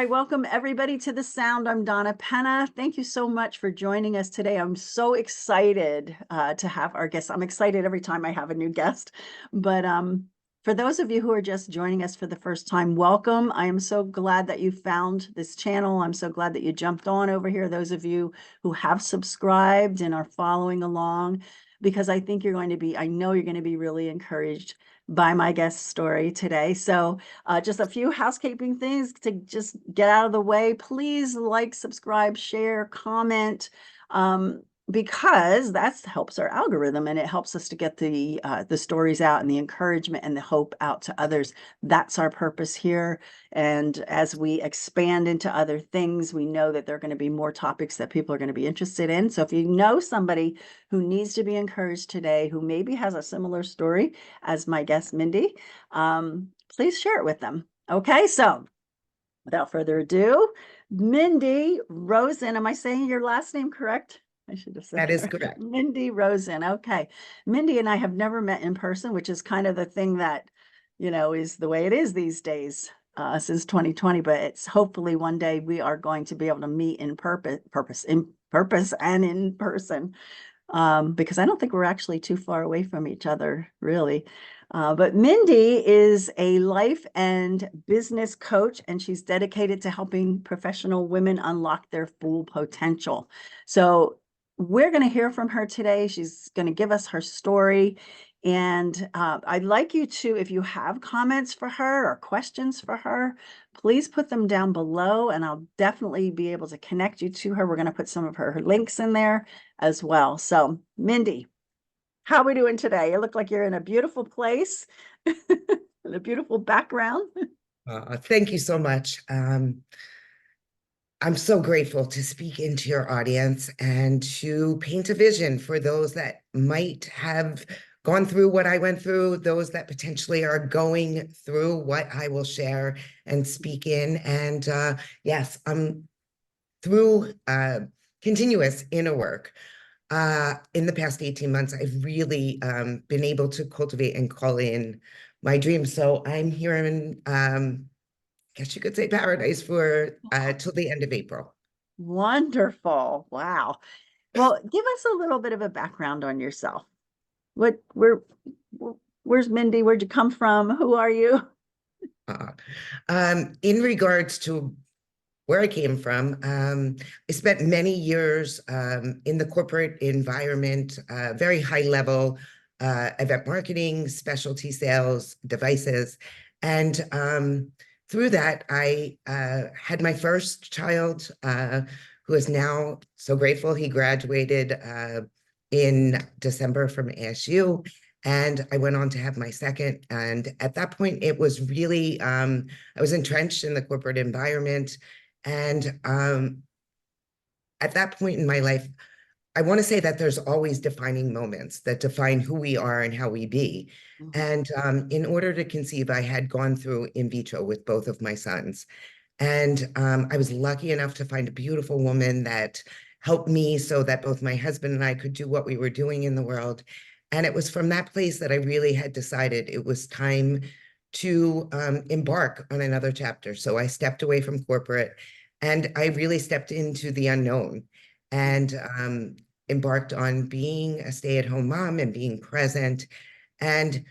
right, welcome everybody to The Sound. I'm Donna Penna. Thank you so much for joining us today. I'm so excited to have our guests. I'm excited every time I have a new guest. But for those of you who are just joining us for the first time, welcome. I am so glad that you found this channel. I'm so glad that you jumped on over here. Those of you who have subscribed and are following along, because I think I know you're going to be really encouraged by my guest story today. So just a few housekeeping things to just get out of the way. Please like, subscribe, share, comment, because that helps our algorithm and it helps us to get the stories out and the encouragement and the hope out to others. That's our purpose here. And as we expand into other things, we know that there are going to be more topics that people are going to be interested in. So if you know somebody who needs to be encouraged today, who maybe has a similar story as my guest, Mindee, please share it with them. Okay, so without further ado, Mindee Rosen. Am I saying your last name correct? I should have said That is that. correct. Mindee Rosen. Okay. Mindee and I have never met in person, which is kind of the thing that, is the way it is these days, since 2020. But it's hopefully one day we are going to be able to meet in purpose and in person, because I don't think we're actually too far away from each other, really. But Mindee is a life and business coach, and she's dedicated to helping professional women unlock their full potential. So we're going to hear from her today. She's going to give us her story. And I'd like you to, if you have comments for her or questions for her, please put them down below, and I'll definitely be able to connect you to her. We're going to put some of her links in there as well. So, Mindee, how are we doing today? You look like you're in a beautiful place, in a beautiful background. Thank you so much. I'm so grateful to speak into your audience and to paint a vision for those that might have gone through what I went through, those that potentially are going through what I will share and speak in. And yes, I'm through continuous inner work. In the past 18 months, I've really been able to cultivate and call in my dreams. So I'm here in, I guess you could say, paradise for till the end of April. Wonderful. Wow. Well, give us a little bit of a background on yourself. Where's Mindee? Where'd you come from? Who are you? Uh, in regards to where I came from, I spent many years in the corporate environment, very high level event marketing, specialty sales, devices. And through that, I had my first child, who is now so grateful. He graduated in December from ASU. And I went on to have my second. And at that point, it was really, I was entrenched in the corporate environment. And at that point in my life, I want to say that there's always defining moments that define who we are and how we be. And in order to conceive, I had gone through in vitro with both of my sons. And I was lucky enough to find a beautiful woman that helped me so that both my husband and I could do what we were doing in the world. And it was from that place that I really had decided it was time to embark on another chapter. So I stepped away from corporate and I really stepped into the unknown and embarked on being a stay-at-home mom and being present. And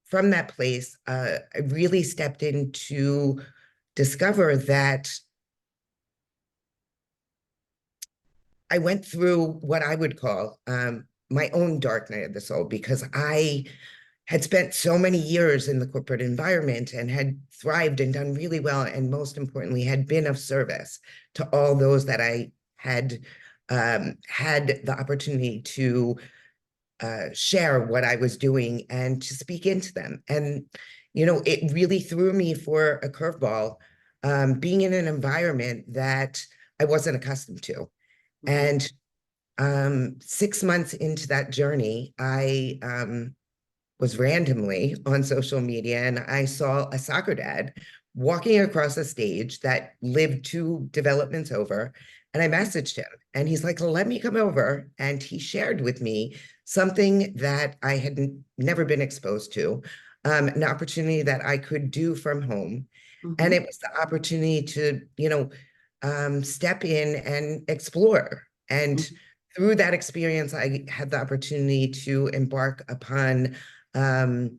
from that place, I really stepped into discover that I went through what I would call my own dark night of the soul, because I had spent so many years in the corporate environment and had thrived and done really well, and most importantly, had been of service to all those that I had had the opportunity to share what I was doing and to speak into them. And, it really threw me for a curveball, being in an environment that I wasn't accustomed to. And 6 months into that journey, I was randomly on social media and I saw a soccer dad walking across a stage that lived 2 developments over. And I messaged him and he's like, let me come over. And he shared with me something that I had never been exposed to, an opportunity that I could do from home. And Mhm. it was the opportunity to, step in and explore. And Mhm. through that experience, I had the opportunity to embark upon um,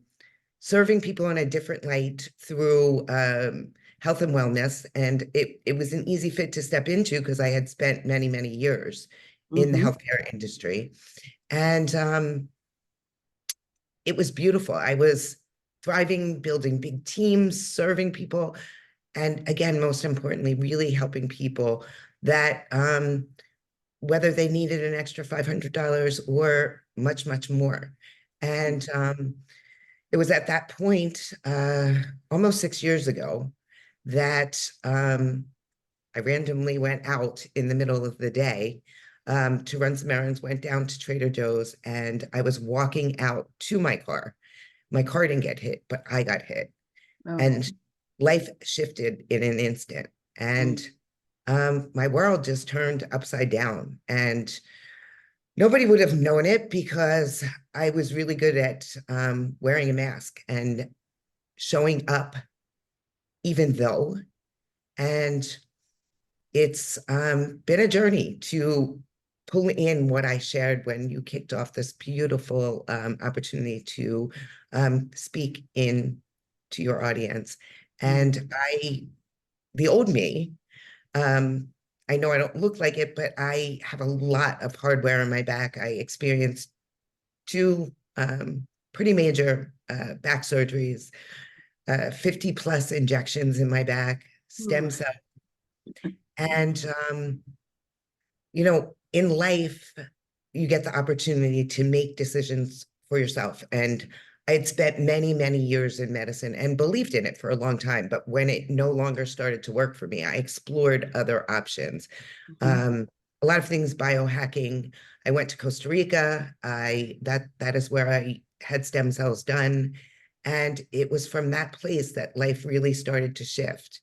serving people in a different light through health and wellness. And it was an easy fit to step into because I had spent many, many years in the Mhm. healthcare industry. And it was beautiful. I was thriving, building big teams, serving people. And again, most importantly, really helping people that whether they needed an extra $500 or much, much more. And it was at that point, almost 6 years ago, that I randomly went out in the middle of the day to run some errands, went down to Trader Joe's, and I was walking out to my car. My car didn't get hit, but I got hit. Oh. And life shifted in an instant. And Mm. my world just turned upside down. And nobody would have known it because I was really good at wearing a mask and showing up, even though. And it's been a journey to pull in what I shared when you kicked off this beautiful opportunity to speak in to your audience. Mm. And the old me, um, I know I don't look like it, but I have a lot of hardware in my back. I experienced two pretty major back surgeries, 50 plus injections in my back, stem Oof. cell. And in life, you get the opportunity to make decisions for yourself. And I had spent many, many years in medicine and believed in it for a long time. But when it no longer started to work for me, I explored other options. Mhm. Um, a lot of things biohacking. I went to Costa Rica. That is where I had stem cells done. And it was from that place that life really started to shift.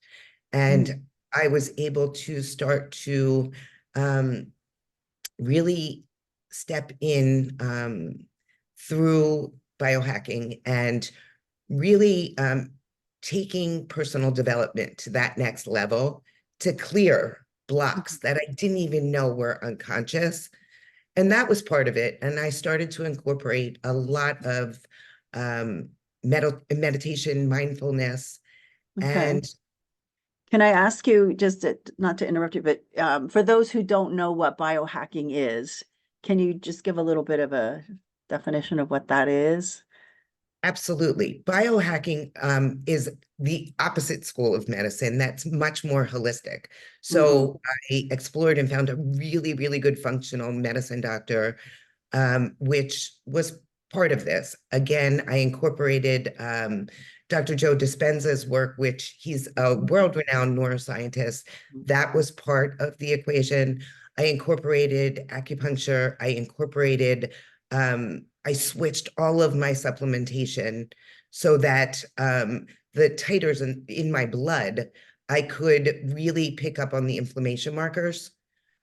Mm. And I was able to start to um, really step in through biohacking and really taking personal development to that next level to clear blocks Mhm. that I didn't even know were unconscious. And that was part of it. And I started to incorporate a lot of meditation, mindfulness, Okay. and Can I ask you, just not to interrupt you, but for those who don't know what biohacking is, can you just give a little bit of a definition of what that is? absolutely. Biohacking is the opposite school of medicine that's much more holistic. Hmm. So I explored and found a really, really good functional medicine doctor, which was part of this. Again, I incorporated Dr. Joe Dispenza's work, which he's a world-renowned neuroscientist. That was part of the equation. I incorporated acupuncture. I switched all of my supplementation so that the titers in my blood, I could really pick up on the inflammation markers.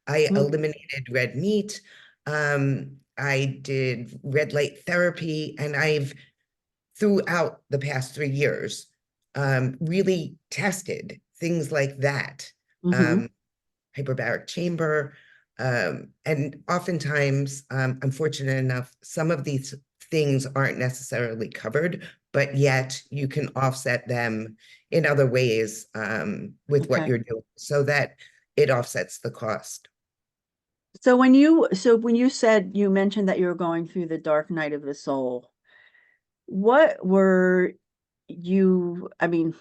I Mm. eliminated red meat. I did red light therapy, and I've throughout the past 3 years really tested things like that. Hmm. Um, Hyperbaric chamber. And oftentimes, I'm fortunate enough, some of these things aren't necessarily covered, but yet you can offset them in other ways with what Okay. you're doing so that it offsets the cost. So when you said, you mentioned that you were going through the dark night of the soul, what were I mean,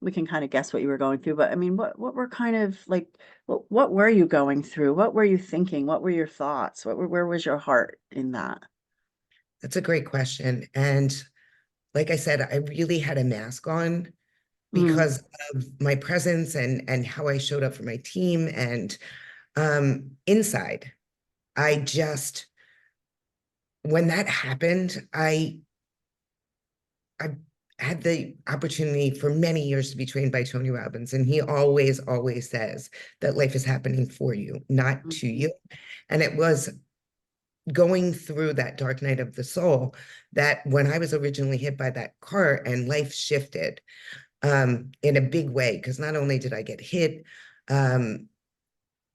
we can kind of guess what you were going through, but I mean, what were kind of like, what were you going through? What were you thinking? What were your thoughts? Where was your heart in that? That's a great question. And like I said, I really had a mask on Mm. because of my presence and how I showed up for my team. And inside, I just, when that happened, I had the opportunity for many years to be trained by Tony Robbins, and he always, always says that life is happening for you, not to Mhm. you. And it was going through that dark night of the soul that when I was originally hit by that car and life shifted, in a big way, because not only did I get hit, um,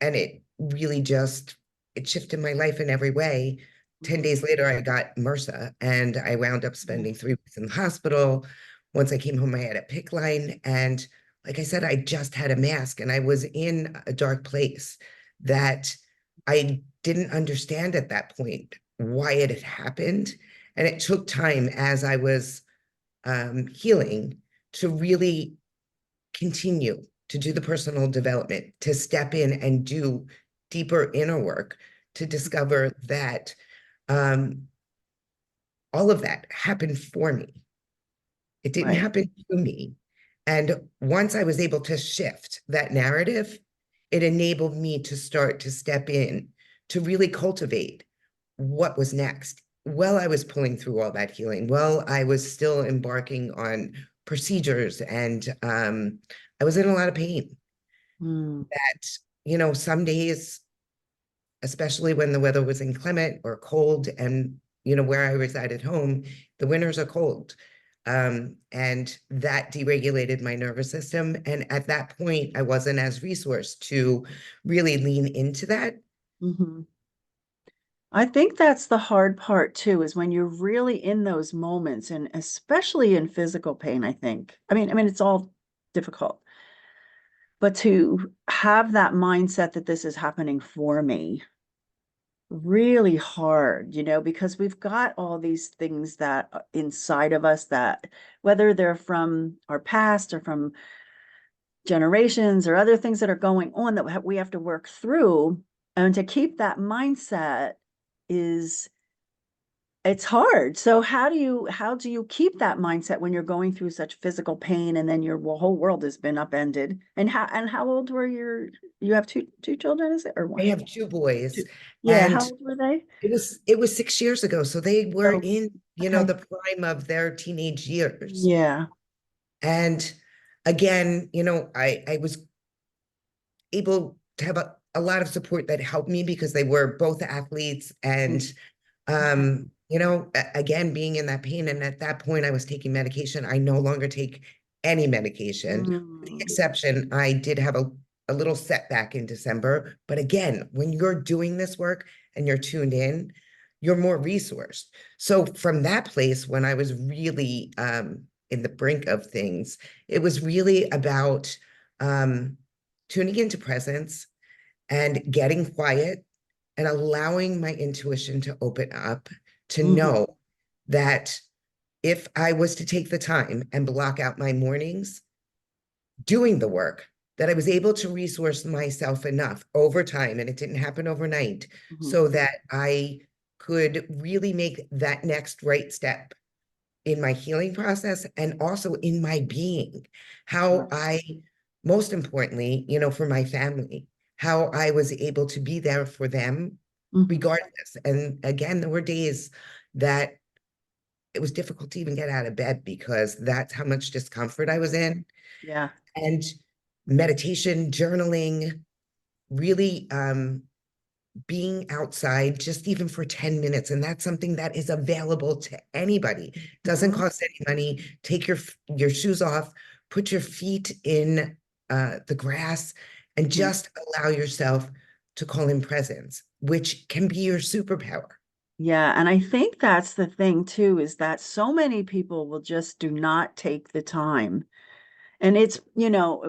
and it really just it shifted my life in every way. 10 Mhm. days later, I got MRSA, and I wound up Yeah. spending 3 weeks in the hospital. Once I came home, I had a PICC line, and like I said, I just had a mask, and I was in a dark place that I didn't understand at that point why it had happened. And it took time as I was healing to really continue to do the personal development, to step in and do deeper inner work, to discover that um, all of that happened for me. It didn't Right. happen to me. And once I was able to shift that narrative, it enabled me to start to step in, to really cultivate what was next. While I was pulling through all that healing, while I was still embarking on procedures, and I was in a lot of pain. Mm. That, some days, especially when the weather was inclement or cold, and, where I reside at home, the winters are cold. And that deregulated my nervous system. And at that point, I wasn't as resourced to really lean into that. Mhm. I think that's the hard part too, is when you're really in those moments, and especially in physical pain, I think. I mean, it's all difficult, but to have that mindset that this is happening for me, really hard, because we've got all these things that inside of us, that whether they're from our past or from generations or other things that are going on that we have to work through. And to keep that mindset is it's hard. So how do you keep that mindset when you're going through such physical pain, and then your whole world has been upended? And how old were you have two children, is it, or I one? have two boys, Two. Yeah, how and old were they? it was 6 years ago. So they were Oh, in, okay. the prime of their teenage years. Yeah. And again, I was able to have a lot of support that helped me because they were both athletes. And Right. Mhm. again, being in that pain, and at that point I was taking medication. I no longer take any medication. With the Mm. exception, I did have a little setback in December. But again, when you're doing this work and you're tuned in, you're more resourced. So from that place, when I was really in the brink of things, it was really about um, tuning into presence and getting quiet and allowing my intuition to open up, to Mhm. know that if I was to take the time and block out my mornings doing the work, that I was able to resource myself enough over time, and it didn't happen overnight, Mhm. so that I could really make that next right step in my healing process and also in my being. How Right. I, most importantly, for my family, how I was able to be there for them Mhm. regardless. And again, there were days that it was difficult to even get out of bed because that's how much discomfort I was in. Yeah. And meditation, journaling, really being outside just even for 10 minutes. And that's something that is available to anybody. Doesn't Mhm. cost any money. Take your shoes off, put your feet in the grass, and Mhm. just allow yourself to call in presence, which can be your superpower. Yeah, and I think that's the thing too, is that so many people will just do not take the time. And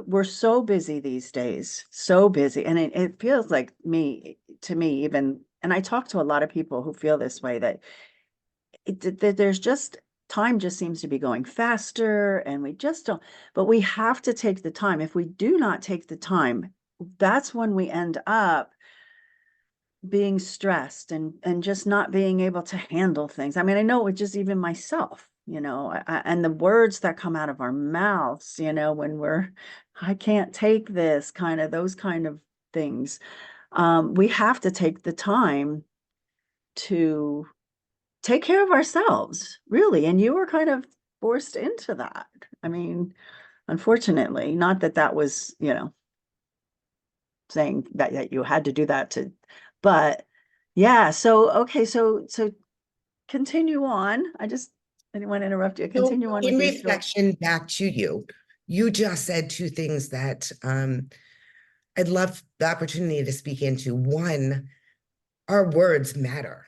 we're so busy these days, so busy. And it feels like to me, even, and I talk to a lot of people who feel this way, that that there's just time just seems to be going faster, and we just don't, but we have to take the time. If we do not take the time, that's when we end up being stressed, and just not being able to handle things. I mean, I know it just even myself, and the words that come out of our mouths, when I can't take this, kind of those kind of things. We have to take the time to take care of ourselves, really. And you were kind of forced into that. I mean, unfortunately, not that that was, saying that you had to do that but yeah. So, okay. So continue on. I didn't want to interrupt you. So Continue on in with your story. reflection back to you, you just said two things that I'd love the opportunity to speak into. One, our words matter,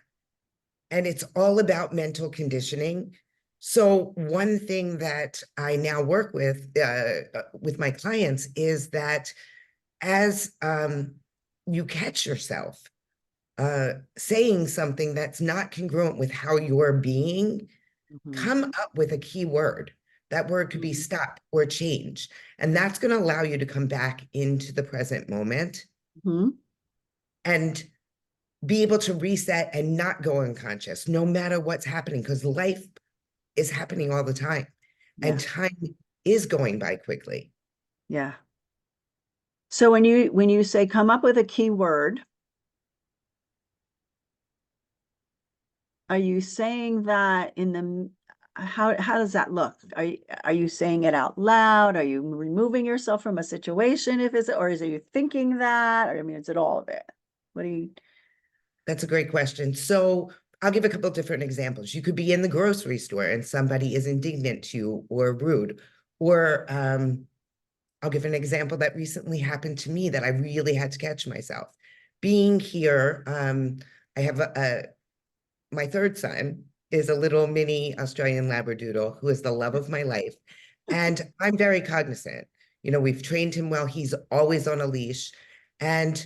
and it's all about mental conditioning. So one thing that I now work with my clients is that as you catch yourself saying something that's not congruent with how you're being, Mhm. come up with a key word. That word could be Mhm. stop or change. And that's going to allow you to come back into the present moment Mhm. and be able to reset and not go unconscious, no matter what's happening, because life is happening all the time and Yeah. time is going by quickly. Yeah. So when you say come up with a key word, are you saying that in the how does that look? Are you saying it out loud? Are you removing yourself from a situation if is it, or is it you thinking that? Or I mean, is it all of it? What do you That's a great question. So I'll give a couple different examples. You could be in the grocery store and somebody is indignant to you or rude, or I'll give an example that recently happened to me that I really had to catch myself. Being here, I have my third son is a little mini Australian Labradoodle who is the love of my life. And I'm very cognizant. You know, we've trained him well. He's always on a leash. And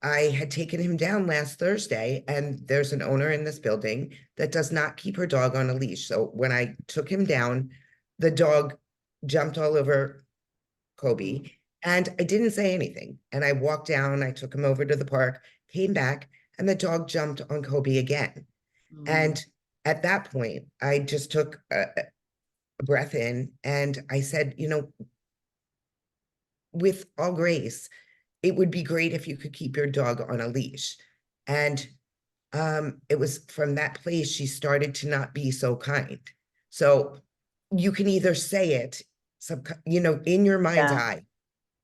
I had taken him down last Thursday, and there's an owner in this building that does not keep her dog on a leash. So when I took him down, the dog jumped all over Mm, Kobe, and I didn't say anything. And I walked down, I took him over to the park, came back, and the dog jumped on Kobe again. mm, And at that point, I just took a breath in and I said, you know, with all grace, it would be great if you could keep your dog on a leash. And it was from that place she started to not be so kind. So you can either say it, you know, in your mind's yeah. eye,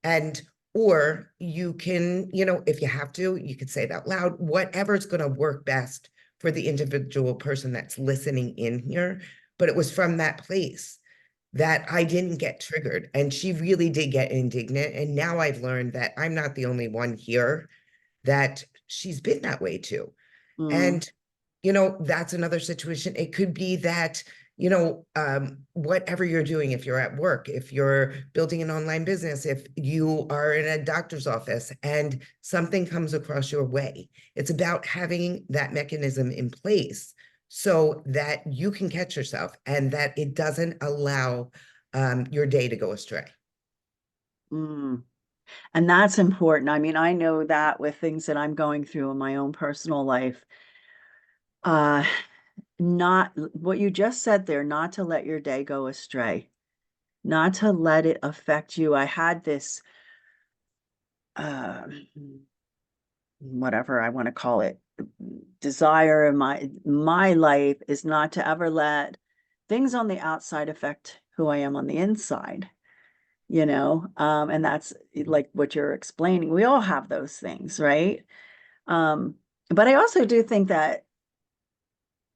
and or you can, you know, if you have to, you could say it out loud, whatever's going to work best for the individual person that's listening in here. But it was from that place that I didn't get triggered. And she really did get indignant. And now I've learned that I'm not the only one here, that she's been that way too. Mm, And, you know, that's another situation. It could be that, you know, whatever you're doing, if you're at work, if you're building an online business, if you are in a doctor's office and something comes across your way, it's about having that mechanism in place so that you can catch yourself and that it doesn't allow your day to go astray. mm. And that's important. I mean, I know that with things that I'm going through in my own personal life, uh, not what you just said there, not to let your day go astray, not to let it affect you. I had this, uh, whatever I want to call it, desire in my life is not to ever let things on the outside affect who I am on the inside, and that's like what you're explaining. We all have those things, right? Um, but I also do think that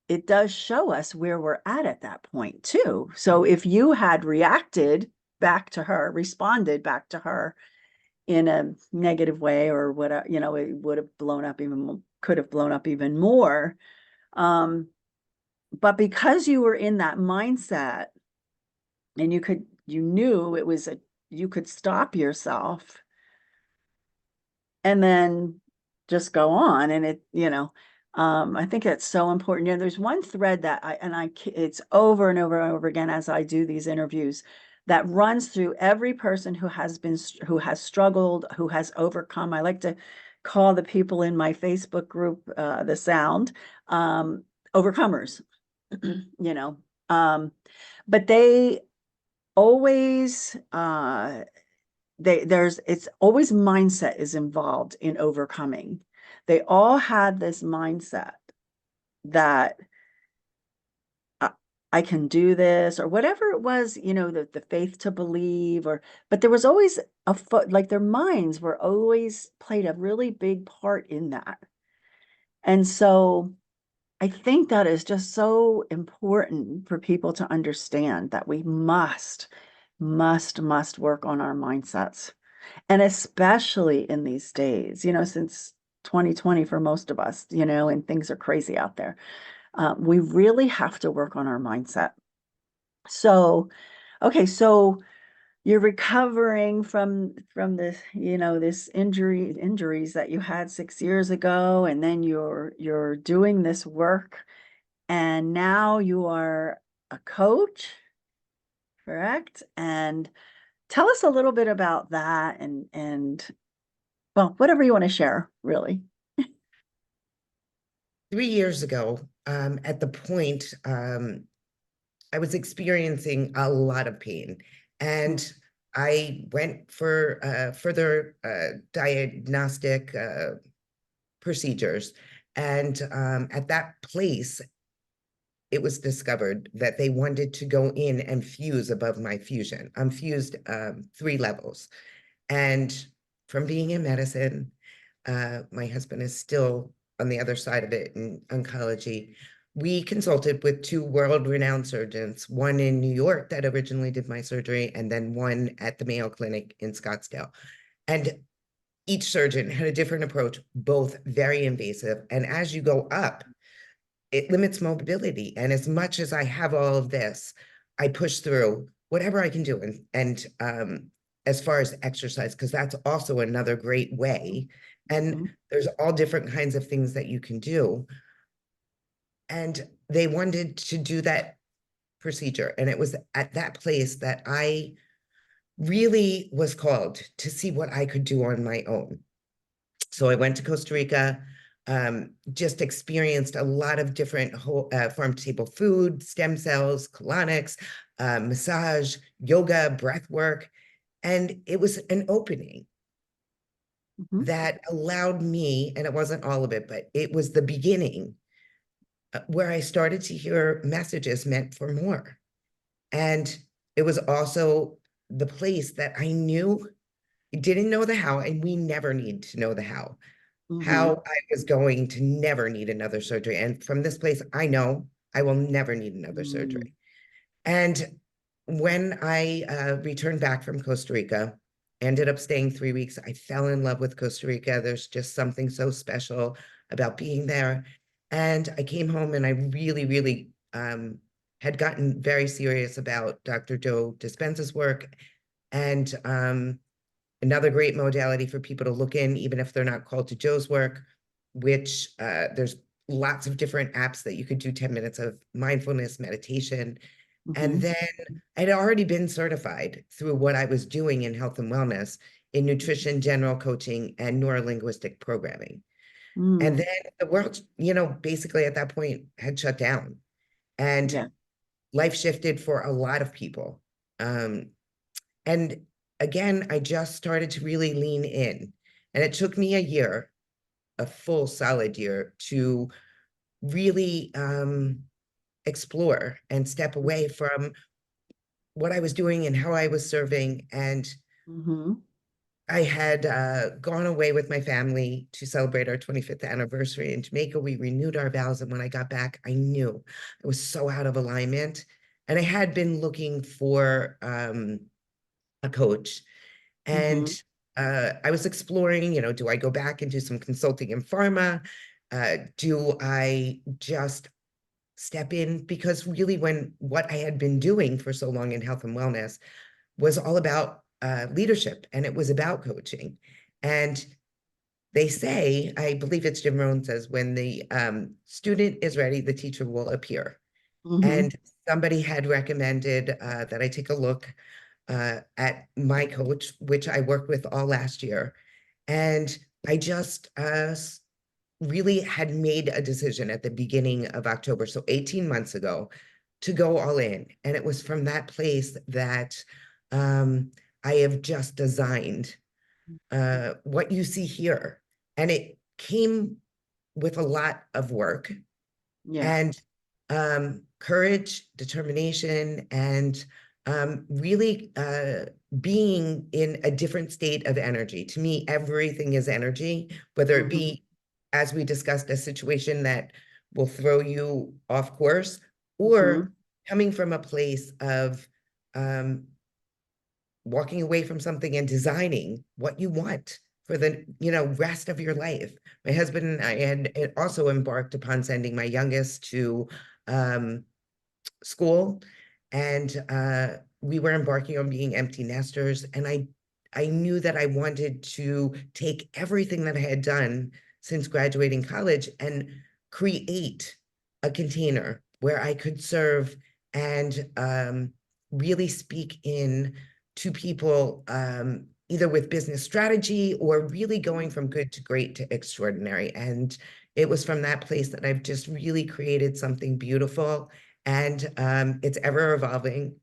it does show us where we're at that point too. So if you had reacted back to her, responded back to her in a negative way or whatever, it would have blown up could have blown up even more. Um, but because you were in that mindset and you knew you could stop yourself and then just go on and I think it's so important. There's one thread that it's over and over and over again as I do these interviews that runs through every person who has struggled, who has overcome. I like to call the people in my Facebook group, the sound, overcomers. you know um but they always there's it's always mindset is involved in overcoming. They all had this mindset that I, I can do this or whatever it was, the faith to believe, but there was always like their minds were always played a really big part in that. And so I think that is just so important for people to understand that we must work on our mindsets. And especially in these days, since 2020 for most of us, and things are crazy out there. We really have to work on our mindset. So, okay, so you're recovering from this, this injuries that you had 6 years ago, and then you're doing this work, and now you are a coach, correct? And tell us a little bit about that and well, whatever you want to share, really. 3 years ago, at the point, I was experiencing a lot of pain, and I went for further diagnostic procedures. And at that place, it was discovered that they wanted to go in and fuse above my fusion. I'm fused 3 levels. And from being in medicine, my husband is still on the other side of it in oncology. We consulted with two world-renowned surgeons, one in New York that originally did my surgery, and then one at the Mayo Clinic in Scottsdale. And each surgeon had a different approach, both very invasive. And as you go up, it limits mobility. And as much as I have all of this, I push through whatever I can do. And as far as exercise, because that's also another great way. And Mhm. there's all different kinds of things that you can do. And they wanted to do that procedure. And it was at that place that I really was called to see what I could do on my own. So I went to Costa Rica, just experienced a lot of different farm to table food, stem cells, colonics, massage, yoga, breath work. And it was an opening Mhm. that allowed me, and it wasn't all of it, but it was the beginning where I started to hear messages meant for more. And it was also the place that I knew, didn't know the how, and we never need to know the Mhm. how I was going to never need another surgery. And from this place, I know I will never need another Mm. surgery. And when I returned back from Costa Rica, ended up staying 3 weeks, I fell in love with Costa Rica. There's just something so special about being there. And I came home and I really had gotten very serious about Dr. Joe Dispenza's work. And another great modality for people to look in, even if they're not called to Joe's work, which there's lots of different apps that you could do 10 minutes of mindfulness meditation. And Mhm. then I'd already been certified through what I was doing in health and wellness in nutrition, general coaching, and neurolinguistic programming. And Mm. then the world, basically at that point had shut down and Yeah. life shifted for a lot of people. Um, and again, I just started to really lean in. And it took me a year, a full solid year, to really explore and step away from what I was doing and how I was serving. And Mhm. I had gone away with my family to celebrate our 25th anniversary in Jamaica. We renewed our vows. And when I got back, I knew I was so out of alignment. And I had been looking for a coach. And Mhm. I was exploring, do I go back and do some consulting in pharma? Do I just step in? Because really, when what I had been doing for so long in health and wellness was all about leadership and it was about coaching. And they say, I believe it's Jim Rohn says, when the student is ready, the teacher will appear. Mhm. And somebody had recommended that I take a look at my coach, which I worked with all last year. And I just really had made a decision at the beginning of October, so 18 months ago, to go all in. And it was from that place that um, I have just designed what you see here. And it came with a lot of work Yeah. and courage, determination, and really being in a different state of energy. To me, everything is energy, whether it Mhm. be, as we discussed, a situation that will throw you off course, or Mhm. coming from a place of um, walking away from something and designing what you want for the rest of your life. My husband and I had also embarked upon sending my youngest to um, school, and we were embarking on being empty nesters. And I knew that I wanted to take everything that I had done since graduating college and create a container where I could serve and really speak in to people, either with business strategy or really going from good to great to extraordinary. And it was from that place that I've just really created something beautiful, and it's ever evolving.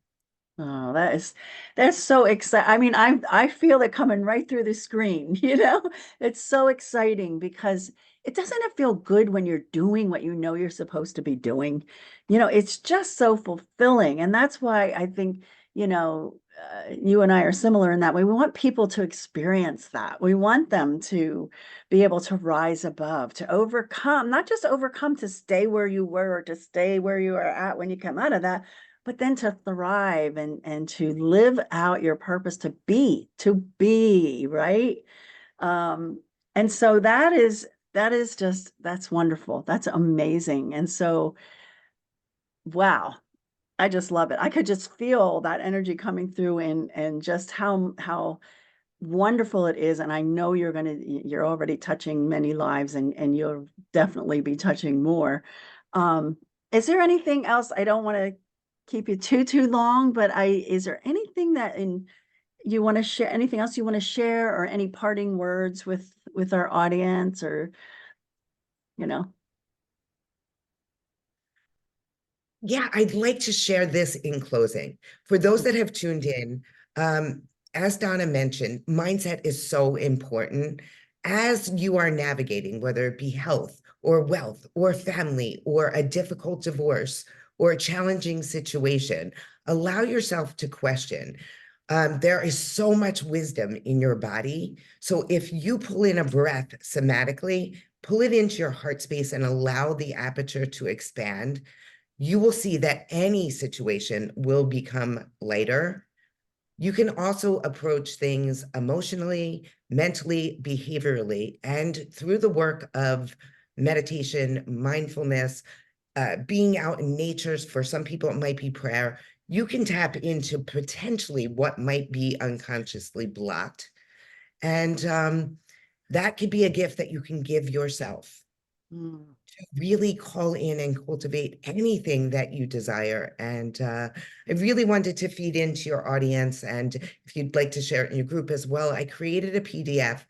Oh, that's so exciting. I mean, I feel it coming right through the screen, you know? It's so exciting because it doesn't it feel good when you're doing what you know you're supposed to be doing? You know, it's just so fulfilling. And that's why I think, you and I are similar in that way. We want people to experience that. We want them to be able to rise above, to overcome, not just overcome to stay where you were or to stay where you are at when you come out of that, but then to thrive and to live out your purpose, to be right. And so that is just that's wonderful, that's amazing. And so wow, I just love it. I could just feel that energy coming through, and just how wonderful it is. And I know you're already touching many lives, and you'll definitely be touching more. Um, is there anything else? I don't want to keep you too long, but is there anything that in you want to share, anything else you want to share, or any parting words with our audience, or you know? Yeah, I'd like to share this in closing. For those that have tuned in, um, as Donna mentioned, mindset is so important as you are navigating, whether it be health or wealth or family or a difficult divorce or a challenging situation. Allow yourself to question. There is so much wisdom in your body. So if you pull in a breath somatically, pull it into your heart space and allow the aperture to expand, you will see that any situation will become lighter. You can also approach things emotionally, mentally, behaviorally, and through the work of meditation, mindfulness, being out in nature. For some people, it might be prayer. You can tap into potentially what might be unconsciously blocked. And that could be a gift that you can give yourself Mm, to really call in and cultivate anything that you desire. And I really wanted to feed into your audience. And if you'd like to share it in your group as well, I created a PDF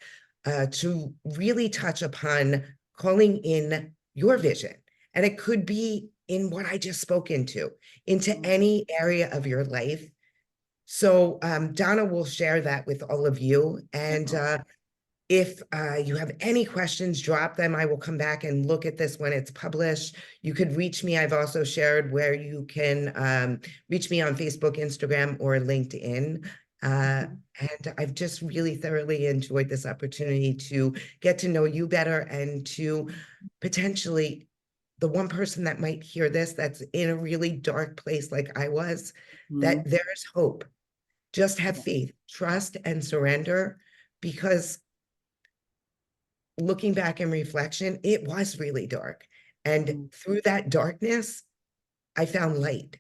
to really touch upon calling in your vision. And it could be in what I just spoke into mm, any area of your life. So Donna will share that with all of you. And oh, if you have any questions, drop them. I will come back and look at this when it's published. You could reach me. I've also shared where you can reach me on Facebook, Instagram, or LinkedIn. mhm, And I've just really thoroughly enjoyed this opportunity to get to know you better, and to potentially the one person that might hear this that's in a really dark place like I was, that mhm, there is hope. Just have faith, trust, and surrender, because looking back in reflection, it was really dark. And mhm, through that darkness, I found light.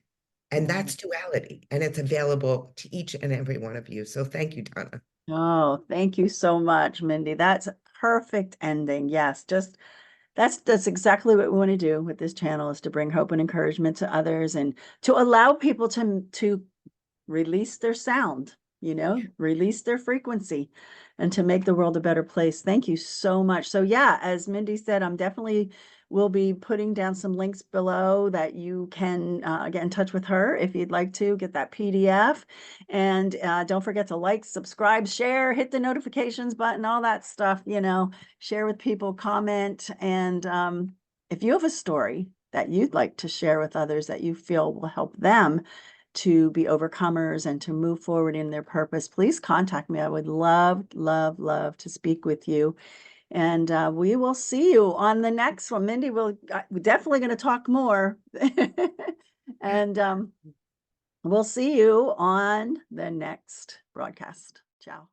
And mhm. that's duality. And it's available to each and every one of you. So thank you, Donna. Oh, thank you so much, Mindy. That's a perfect ending. Yes, just that's exactly what we want to do with this channel, is to bring hope and encouragement to others, and to allow people to release their sound, release their frequency, and to make the world a better place. Thank you so much. So yeah, as Mindy said, I'm definitely will be putting down some links below that you can get in touch with her if you'd like to get that PDF. And don't forget to like, subscribe, share, hit the notifications button, all that stuff, share with people, comment. And if you have a story that you'd like to share with others that you feel will help them to be overcomers and to move forward in their purpose, please contact me. I would love, love, love to speak with you. And we will see you on the next one. Mindy, we're definitely going to talk more. And We'll see you on the next broadcast. Ciao.